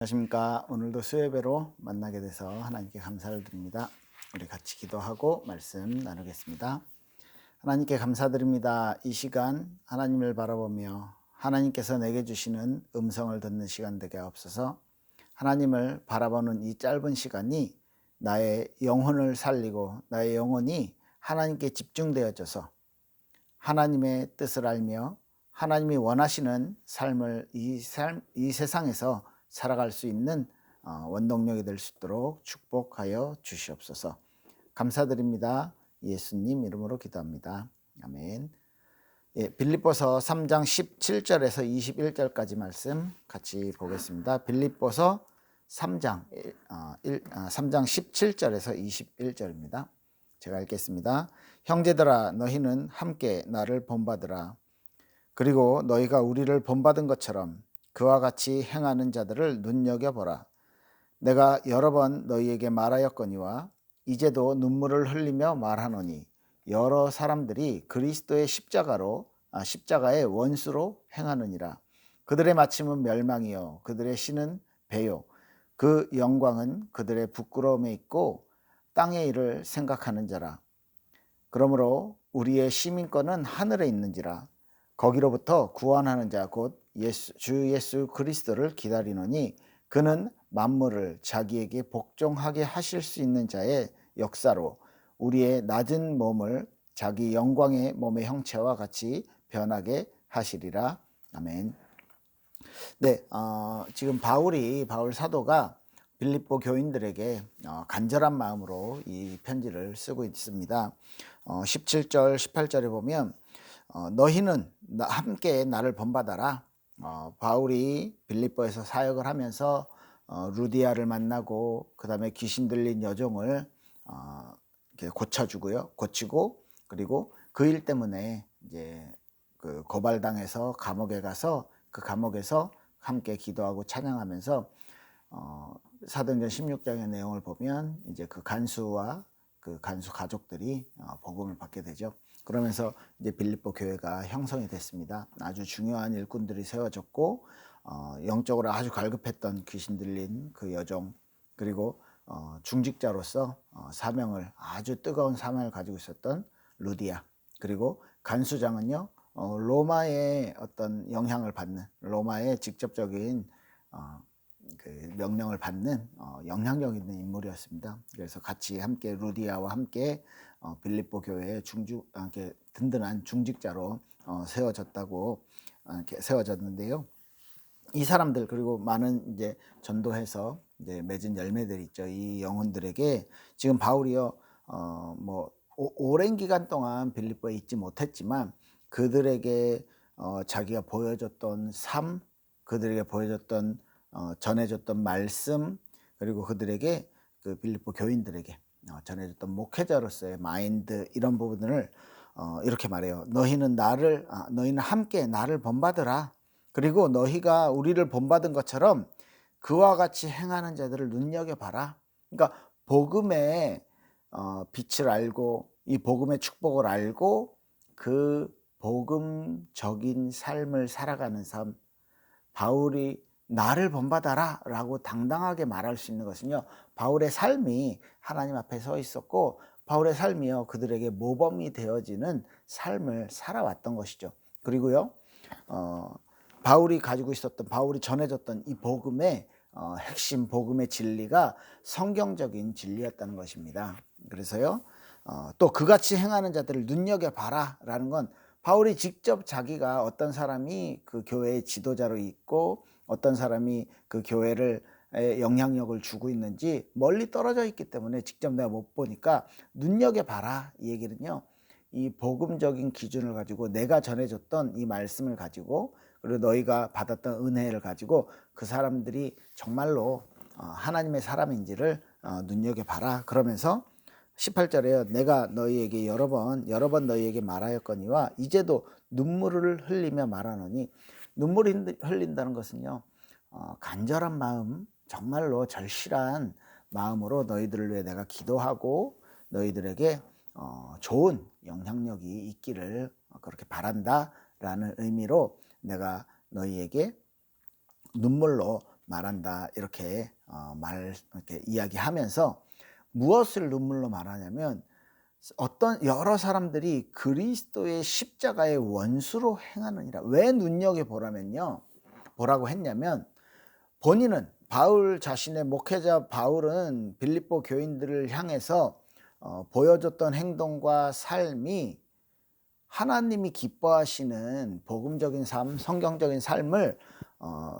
안녕하십니까. 오늘도 수요예배로 만나게 돼서 하나님께 감사를 드립니다. 우리 같이 기도하고 말씀 나누겠습니다. 하나님께 감사드립니다. 이 시간 하나님을 바라보며 하나님께서 내게 주시는 음성을 듣는 시간 되게 하옵소서. 하나님을 바라보는 이 짧은 시간이 나의 영혼을 살리고 나의 영혼이 하나님께 집중되어져서 하나님의 뜻을 알며 하나님이 원하시는 삶을 이 세상에서 살아갈 수 있는 원동력이 될 수 있도록 축복하여 주시옵소서. 감사드립니다. 예수님 이름으로 기도합니다. 아멘. 빌립보서 3장 17절에서 21절까지 말씀 같이 보겠습니다. 빌립보서 3장 17절에서 21절입니다. 제가 읽겠습니다. 형제들아, 너희는 함께 나를 본받으라. 그리고 너희가 우리를 본받은 것처럼 그와 같이 행하는 자들을 눈여겨보라. 내가 여러 번 너희에게 말하였거니와 이제도 눈물을 흘리며 말하노니 여러 사람들이 그리스도의 십자가의 원수로 행하느니라. 그들의 마침은 멸망이요 그들의 신은 배요 그 영광은 그들의 부끄러움에 있고 땅의 일을 생각하는 자라. 그러므로 우리의 시민권은 하늘에 있는지라. 거기로부터 구원하는 자 곧 주 예수 그리스도를 기다리노니 그는 만물을 자기에게 복종하게 하실 수 있는 자의 역사로 우리의 낮은 몸을 자기 영광의 몸의 형체와 같이 변하게 하시리라. 아멘. 네, 지금 바울 사도가 빌립보 교인들에게 간절한 마음으로 이 편지를 쓰고 있습니다. 17절, 18절에 보면 너희는 함께 나를 본받아라. 바울이 빌립보에서 사역을 하면서 루디아를 만나고 그 다음에 귀신 들린 여종을 이렇게 고치고 그리고 그 일 때문에 이제 그 고발당해서 감옥에 가서 그 감옥에서 함께 기도하고 찬양하면서 사도행전 16장의 내용을 보면 이제 그 간수와 그 간수 가족들이 복음을 받게 되죠. 그러면서 이제 빌립보 교회가 형성이 됐습니다. 아주 중요한 일꾼들이 세워졌고 영적으로 아주 갈급했던 귀신 들린 그 여종, 그리고 중직자로서 아주 뜨거운 사명을 가지고 있었던 루디아, 그리고 간수장은요 로마의 어떤 영향을 받는, 로마의 직접적인 그 명령을 받는 영향력 있는 인물이었습니다. 그래서 같이 함께 루디아와 함께 빌립보 교회의 든든한 중직자로 세워졌는데요. 이 사람들, 그리고 많은 이제 전도해서 이제 맺은 열매들 있죠. 이 영혼들에게 지금 바울이요 오랜 기간 동안 빌립보에 있지 못했지만 그들에게 자기가 보여줬던 삶, 그들에게 보여줬던 전해줬던 말씀, 그리고 그들에게 그 빌립보 교인들에게 전해줬던 목회자로서의 마인드, 이런 부분을 이렇게 말해요. 너희는 함께 나를 본받으라. 그리고 너희가 우리를 본받은 것처럼 그와 같이 행하는 자들을 눈여겨봐라. 그러니까 복음의 빛을 알고 이 복음의 축복을 알고 그 복음적인 삶을 살아가는 삶, 바울이 나를 본받아라 라고 당당하게 말할 수 있는 것은요, 바울의 삶이 하나님 앞에 서 있었고 바울의 삶이요 그들에게 모범이 되어지는 삶을 살아왔던 것이죠. 그리고요 바울이 전해졌던 이 복음의 핵심, 복음의 진리가 성경적인 진리였다는 것입니다. 그래서요 또 그같이 행하는 자들을 눈여겨봐라 라는 건 바울이 직접 자기가 어떤 사람이 그 교회의 지도자로 있고 어떤 사람이 그 교회를 영향력을 주고 있는지 멀리 떨어져 있기 때문에 직접 내가 못 보니까 눈여겨봐라, 이 얘기는요 이 복음적인 기준을 가지고 내가 전해줬던 이 말씀을 가지고, 그리고 너희가 받았던 은혜를 가지고 그 사람들이 정말로 하나님의 사람인지를 눈여겨봐라. 그러면서 18절에요. 내가 너희에게 여러 번 너희에게 말하였거니와 이제도 눈물을 흘리며 말하노니, 눈물을 흘린다는 것은요 간절한 마음, 정말로 절실한 마음으로 너희들을 위해 내가 기도하고 너희들에게 좋은 영향력이 있기를 그렇게 바란다라는 의미로 내가 너희에게 눈물로 말한다. 이렇게 이렇게 이야기하면서 무엇을 눈물로 말하냐면 어떤 여러 사람들이 그리스도의 십자가의 원수로 행하느니라. 왜 눈여겨보라면요. 보라고 했냐면 본인은 바울 자신의 목회자 바울은 빌립보 교인들을 향해서 보여줬던 행동과 삶이 하나님이 기뻐하시는 복음적인 삶, 성경적인 삶을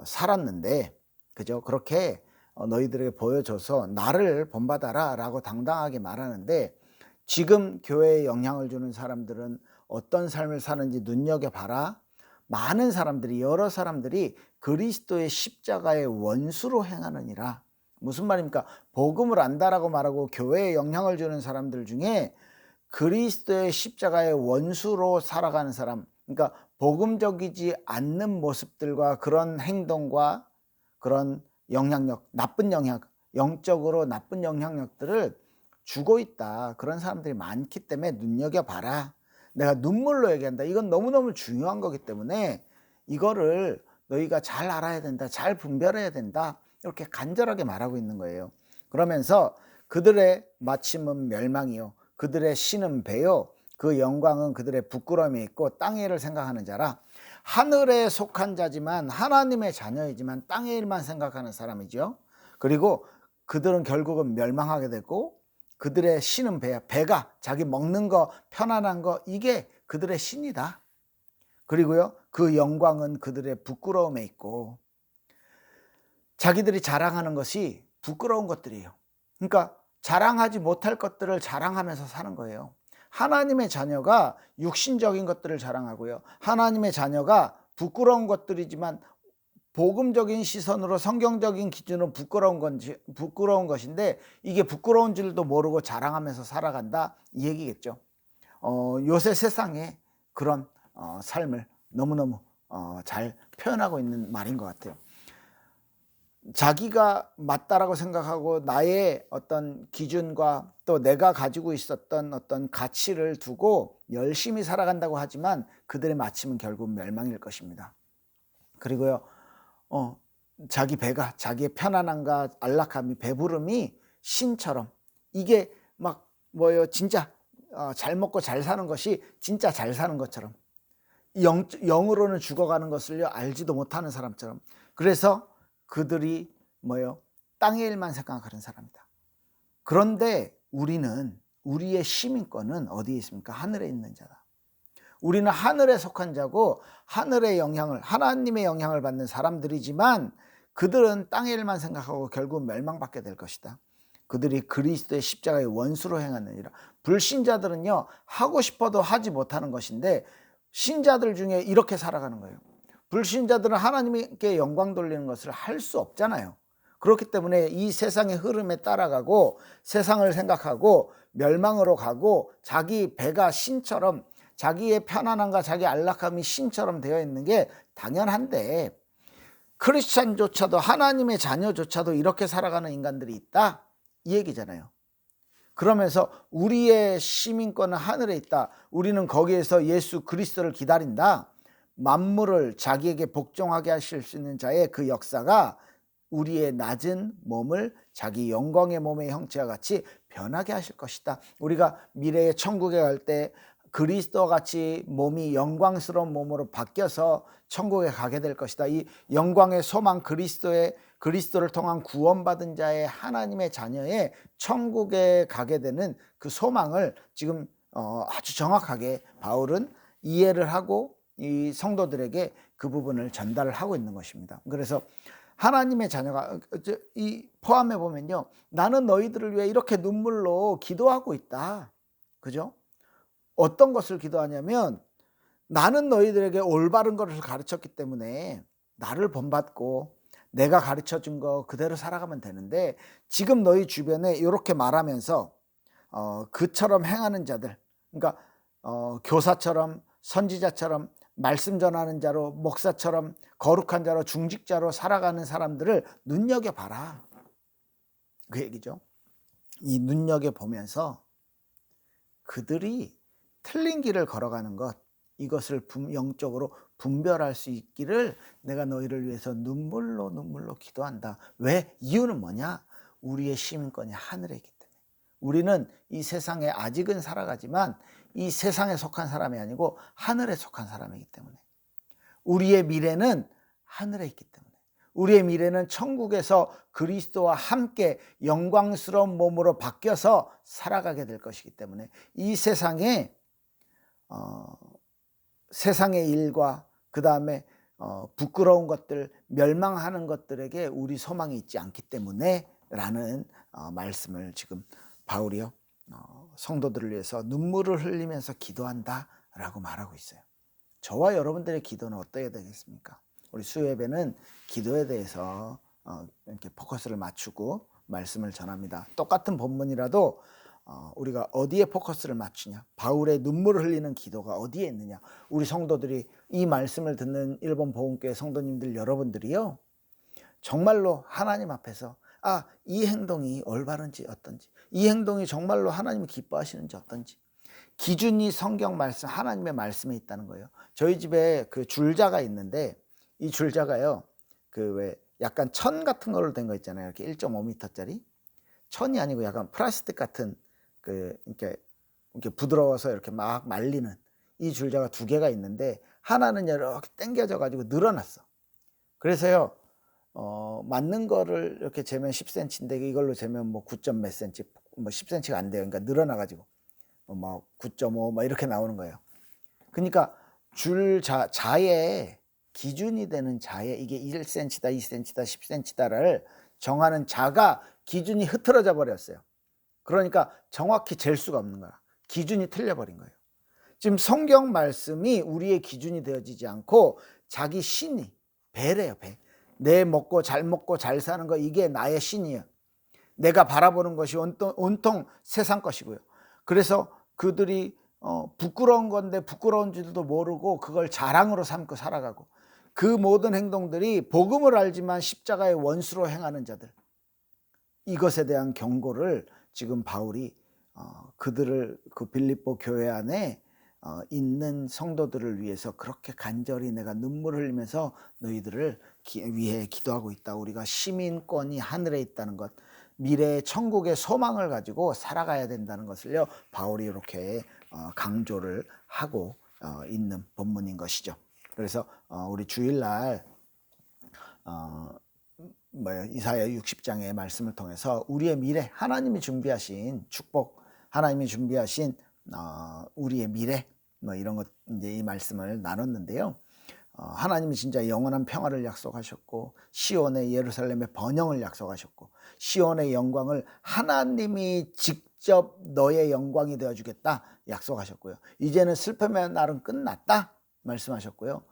살았는데, 그죠? 그렇게 너희들에게 보여줘서 나를 본받아라 라고 당당하게 말하는데, 지금 교회에 영향을 주는 사람들은 어떤 삶을 사는지 눈여겨봐라. 많은 사람들이, 여러 사람들이 그리스도의 십자가의 원수로 행하느니라. 무슨 말입니까? 복음을 안다라고 말하고 교회에 영향을 주는 사람들 중에 그리스도의 십자가의 원수로 살아가는 사람, 그러니까 복음적이지 않는 모습들과 그런 행동과 그런 영향력, 나쁜 영향, 영적으로 나쁜 영향력들을 주고 있다. 그런 사람들이 많기 때문에 눈여겨봐라. 내가 눈물로 얘기한다. 이건 너무너무 중요한 거기 때문에 이거를 너희가 잘 알아야 된다. 잘 분별해야 된다. 이렇게 간절하게 말하고 있는 거예요. 그러면서 그들의 마침은 멸망이요, 그들의 신은 배요, 그 영광은 그들의 부끄러움이 있고 땅의 일을 생각하는 자라. 하늘에 속한 자지만 하나님의 자녀이지만 땅의 일만 생각하는 사람이죠. 그리고 그들은 결국은 멸망하게 되고 그들의 신은 배야. 배가 자기 먹는 거, 편안한 거, 이게 그들의 신이다. 그리고요, 그 영광은 그들의 부끄러움에 있고, 자기들이 자랑하는 것이 부끄러운 것들이에요. 그러니까 자랑하지 못할 것들을 자랑하면서 사는 거예요. 하나님의 자녀가 육신적인 것들을 자랑하고요, 하나님의 자녀가 부끄러운 것들이지만 복음적인 시선으로 성경적인 기준으로 부끄러운 것인데 이게 부끄러운 줄도 모르고 자랑하면서 살아간다, 이 얘기겠죠. 요새 세상에 그런 삶을 너무너무 잘 표현하고 있는 말인 것 같아요. 자기가 맞다라고 생각하고 나의 어떤 기준과 또 내가 가지고 있었던 어떤 가치를 두고 열심히 살아간다고 하지만 그들의 마침은 결국 멸망일 것입니다. 그리고요, 자기 배가, 자기의 편안함과 안락함이, 배부름이 신처럼, 이게 막 진짜 잘 먹고 잘 사는 것이 진짜 잘 사는 것처럼, 영으로는 죽어가는 것을요 알지도 못하는 사람처럼. 그래서 그들이 땅의 일만 생각하는 사람이다. 그런데 우리는, 우리의 시민권은 어디에 있습니까? 하늘에 있는 자다. 우리는 하늘에 속한 자고 하늘의 영향을, 하나님의 영향을 받는 사람들이지만 그들은 땅의 일만 생각하고 결국 멸망받게 될 것이다. 그들이 그리스도의 십자가의 원수로 행하느니라. 불신자들은요 하고 싶어도 하지 못하는 것인데 신자들 중에 이렇게 살아가는 거예요. 불신자들은 하나님께 영광 돌리는 것을 할 수 없잖아요. 그렇기 때문에 이 세상의 흐름에 따라가고 세상을 생각하고 멸망으로 가고 자기 배가 신처럼, 자기의 편안함과 자기 안락함이 신처럼 되어 있는 게 당연한데, 크리스찬조차도, 하나님의 자녀조차도 이렇게 살아가는 인간들이 있다, 이 얘기잖아요. 그러면서 우리의 시민권은 하늘에 있다. 우리는 거기에서 예수 그리스도를 기다린다. 만물을 자기에게 복종하게 하실 수 있는 자의 그 역사가 우리의 낮은 몸을 자기 영광의 몸의 형체와 같이 변하게 하실 것이다. 우리가 미래의 천국에 갈 때 그리스도와 같이 몸이 영광스러운 몸으로 바뀌어서 천국에 가게 될 것이다. 이 영광의 소망, 그리스도를 통한 구원받은 자의 하나님의 자녀의 천국에 가게 되는 그 소망을 지금 아주 정확하게 바울은 이해를 하고 이 성도들에게 그 부분을 전달을 하고 있는 것입니다. 그래서 하나님의 자녀가 이 포함해 보면요, 나는 너희들을 위해 이렇게 눈물로 기도하고 있다. 그죠? 어떤 것을 기도하냐면, 나는 너희들에게 올바른 것을 가르쳤기 때문에 나를 본받고 내가 가르쳐 준 거 그대로 살아가면 되는데, 지금 너희 주변에 이렇게 말하면서 그처럼 행하는 자들, 그러니까 교사처럼, 선지자처럼, 말씀 전하는 자로, 목사처럼, 거룩한 자로, 중직자로 살아가는 사람들을 눈여겨봐라, 그 얘기죠. 이 눈여겨보면서 그들이 틀린 길을 걸어가는 것, 이것을 영적으로 분별할 수 있기를 내가 너희를 위해서 눈물로 기도한다. 왜? 이유는 뭐냐? 우리의 시민권이 하늘에 있기 때문에. 우리는 이 세상에 아직은 살아가지만 이 세상에 속한 사람이 아니고 하늘에 속한 사람이기 때문에. 우리의 미래는 하늘에 있기 때문에. 우리의 미래는 천국에서 그리스도와 함께 영광스러운 몸으로 바뀌어서 살아가게 될 것이기 때문에 이 세상에 세상의 일과 그 다음에 부끄러운 것들, 멸망하는 것들에게 우리 소망이 있지 않기 때문에 라는 말씀을 지금 바울이요 성도들을 위해서 눈물을 흘리면서 기도한다 라고 말하고 있어요. 저와 여러분들의 기도는 어떻게 되겠습니까? 우리 수요예배는 기도에 대해서 이렇게 포커스를 맞추고 말씀을 전합니다. 똑같은 본문이라도 우리가 어디에 포커스를 맞추냐, 바울의 눈물을 흘리는 기도가 어디에 있느냐. 우리 성도들이 이 말씀을 듣는 일본 보훈교회 성도님들 여러분들이요 정말로 하나님 앞에서 이 행동이 올바른지 어떤지, 이 행동이 정말로 하나님이 기뻐하시는지 어떤지 기준이 성경 말씀, 하나님의 말씀에 있다는 거예요. 저희 집에 그 줄자가 있는데 이 줄자가요 그 왜 약간 천 같은 걸로 된 거 있잖아요. 이렇게 1.5m짜리 천이 아니고 약간 플라스틱 같은 이렇게 부드러워서 이렇게 막 말리는 이 줄자가 2개가 있는데 하나는 이렇게 당겨져 가지고 늘어났어. 그래서요 맞는 거를 이렇게 재면 10cm인데 이걸로 재면 뭐 9점 몇 cm, 뭐 10cm가 안 돼요. 그러니까 늘어나 가지고 뭐 9.5 막 이렇게 나오는 거예요. 그러니까 자의 기준이 되는 자에 이게 1cm다, 2cm다, 10cm다를 정하는 자가 기준이 흐트러져 버렸어요. 그러니까 정확히 잴 수가 없는 거야. 기준이 틀려버린 거예요. 지금 성경 말씀이 우리의 기준이 되어지지 않고 자기 신이 배래요, 배. 내 먹고 잘 사는 거 이게 나의 신이에요. 내가 바라보는 것이 온통 세상 것이고요. 그래서 그들이 부끄러운 건데 부끄러운 줄도 모르고 그걸 자랑으로 삼고 살아가고 그 모든 행동들이 복음을 알지만 십자가의 원수로 행하는 자들, 이것에 대한 경고를 지금 바울이 그들을 그 빌립보 교회 안에 있는 성도들을 위해서 그렇게 간절히 내가 눈물을 흘리면서 너희들을 위해 기도하고 있다. 우리가 시민권이 하늘에 있다는 것, 미래의 천국의 소망을 가지고 살아가야 된다는 것을요 바울이 이렇게 강조를 하고 있는 본문인 것이죠. 그래서 우리 주일날 이사야 60장의 말씀을 통해서 우리의 미래, 하나님이 준비하신 축복, 하나님이 준비하신 우리의 미래 이런 것 이제 이 말씀을 나눴는데요. 하나님이 진짜 영원한 평화를 약속하셨고 시온의 예루살렘의 번영을 약속하셨고 시온의 영광을 하나님이 직접 너의 영광이 되어주겠다 약속하셨고요. 이제는 슬픔의 날은 끝났다 말씀하셨고요.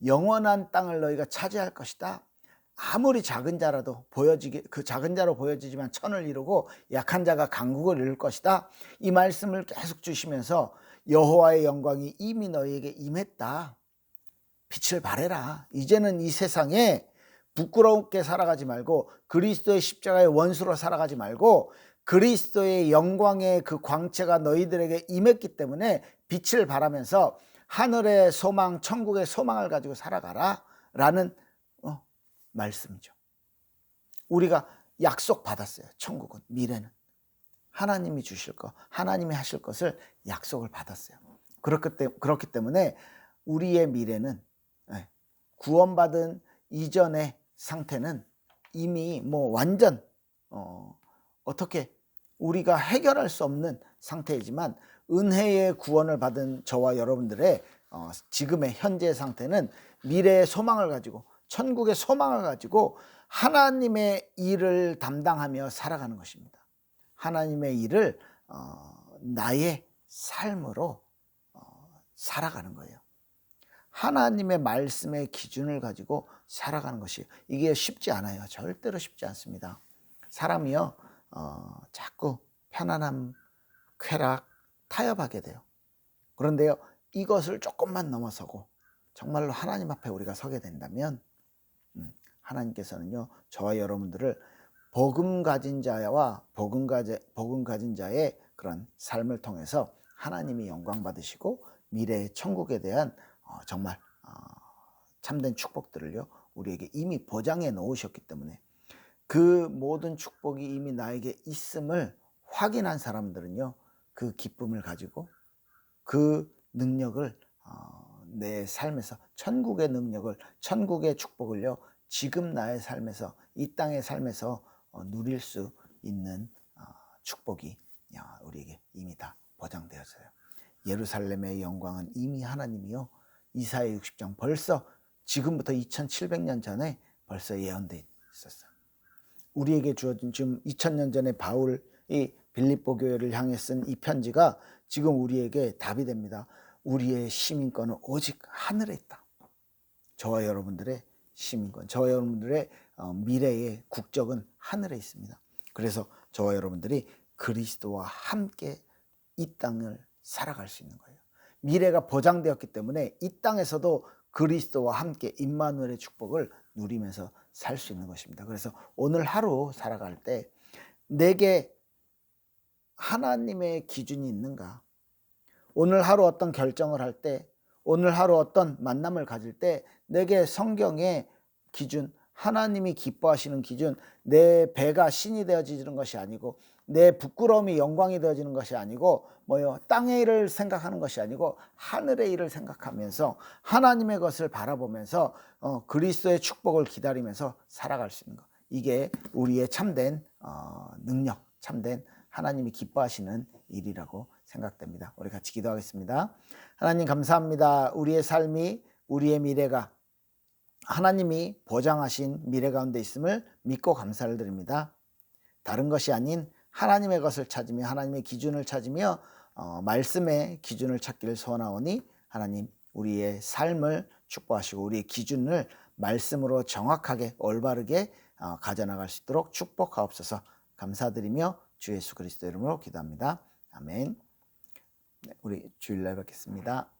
영원한 땅을 너희가 차지할 것이다. 아무리 작은 자라도 그 작은 자로 보여지지만 천을 이루고 약한 자가 강국을 이룰 것이다. 이 말씀을 계속 주시면서 여호와의 영광이 이미 너희에게 임했다. 빛을 발해라. 이제는 이 세상에 부끄럽게 살아가지 말고 그리스도의 십자가의 원수로 살아가지 말고 그리스도의 영광의 그 광채가 너희들에게 임했기 때문에 빛을 발하면서 하늘의 소망, 천국의 소망을 가지고 살아가라 라는 말씀이죠. 우리가 약속 받았어요. 천국은, 미래는 하나님이 주실 것, 하나님이 하실 것을 약속을 받았어요. 그렇기 때문에 우리의 미래는 구원받은 이전의 상태는 이미 완전 어떻게 우리가 해결할 수 없는 상태이지만 은혜의 구원을 받은 저와 여러분들의 지금의 현재 상태는 미래의 소망을 가지고 천국의 소망을 가지고 하나님의 일을 담당하며 살아가는 것입니다. 하나님의 일을 나의 삶으로 살아가는 거예요. 하나님의 말씀의 기준을 가지고 살아가는 것이 이게 쉽지 않아요. 절대로 쉽지 않습니다. 사람이요 자꾸 편안함, 쾌락, 타협하게 돼요. 그런데요 이것을 조금만 넘어서고 정말로 하나님 앞에 우리가 서게 된다면 하나님께서는요 저와 여러분들을 복음 가진 자와 복음 가진 자의 그런 삶을 통해서 하나님이 영광 받으시고 미래의 천국에 대한 정말 참된 축복들을요 우리에게 이미 보장해 놓으셨기 때문에 그 모든 축복이 이미 나에게 있음을 확인한 사람들은요 그 기쁨을 가지고 그 능력을 내 삶에서 천국의 능력을 천국의 축복을요 지금 나의 삶에서 이 땅의 삶에서 누릴 수 있는 축복이 우리에게 이미 다 보장되었어요. 예루살렘의 영광은 이미 하나님이요 이사야 60장 벌써 지금부터 2700년 전에 벌써 예언되어 있었어요. 우리에게 주어진 지금 2000년 전에 바울이 빌립보 교회를 향해 쓴 이 편지가 지금 우리에게 답이 됩니다. 우리의 시민권은 오직 하늘에 있다. 저와 여러분들의 시민권, 저와 여러분들의 미래의 국적은 하늘에 있습니다. 그래서 저와 여러분들이 그리스도와 함께 이 땅을 살아갈 수 있는 거예요. 미래가 보장되었기 때문에 이 땅에서도 그리스도와 함께 임마누엘의 축복을 누리면서 살 수 있는 것입니다. 그래서 오늘 하루 살아갈 때 내게 하나님의 기준이 있는가? 오늘 하루 어떤 결정을 할 때, 오늘 하루 어떤 만남을 가질 때 내게 성경의 기준, 하나님이 기뻐하시는 기준, 내 배가 신이 되어지는 것이 아니고 내 부끄러움이 영광이 되어지는 것이 아니고 땅의 일을 생각하는 것이 아니고 하늘의 일을 생각하면서 하나님의 것을 바라보면서 그리스도의 축복을 기다리면서 살아갈 수 있는 것. 이게 우리의 참된 능력, 참된 하나님이 기뻐하시는 일이라고 생각됩니다. 우리 같이 기도하겠습니다. 하나님 감사합니다. 우리의 삶이, 우리의 미래가 하나님이 보장하신 미래 가운데 있음을 믿고 감사를 드립니다. 다른 것이 아닌 하나님의 것을 찾으며 하나님의 기준을 찾으며 말씀의 기준을 찾기를 소원하오니 하나님 우리의 삶을 축복하시고 우리의 기준을 말씀으로 정확하게 올바르게 가져나갈 수 있도록 축복하옵소서. 감사드리며 주 예수 그리스도 이름으로 기도합니다. 아멘. 우리 주일날 뵙겠습니다.